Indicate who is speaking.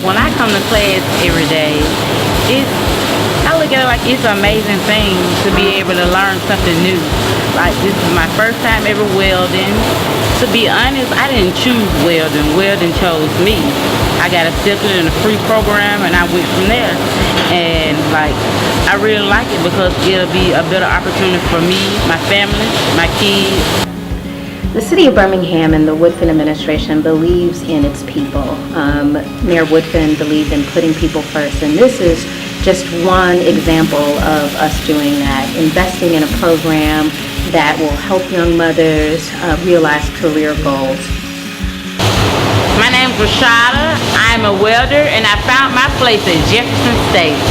Speaker 1: When I come to class every day, I look at it like it's an amazing thing to be able to learn something new. Like, this is my first time ever welding. To be honest, I didn't choose welding. Welding chose me. I got accepted in a free program and I went from there. And like, I really like it because it'll be a better opportunity for me, my family, my kids.
Speaker 2: The City of Birmingham and the Woodfin administration believes in its people. Mayor Woodfin believes in putting people first, and this is just one example of us doing that, investing in a program that will help young mothers realize career goals.
Speaker 1: My name's Rashada. I'm a welder and I found my place at Jefferson State.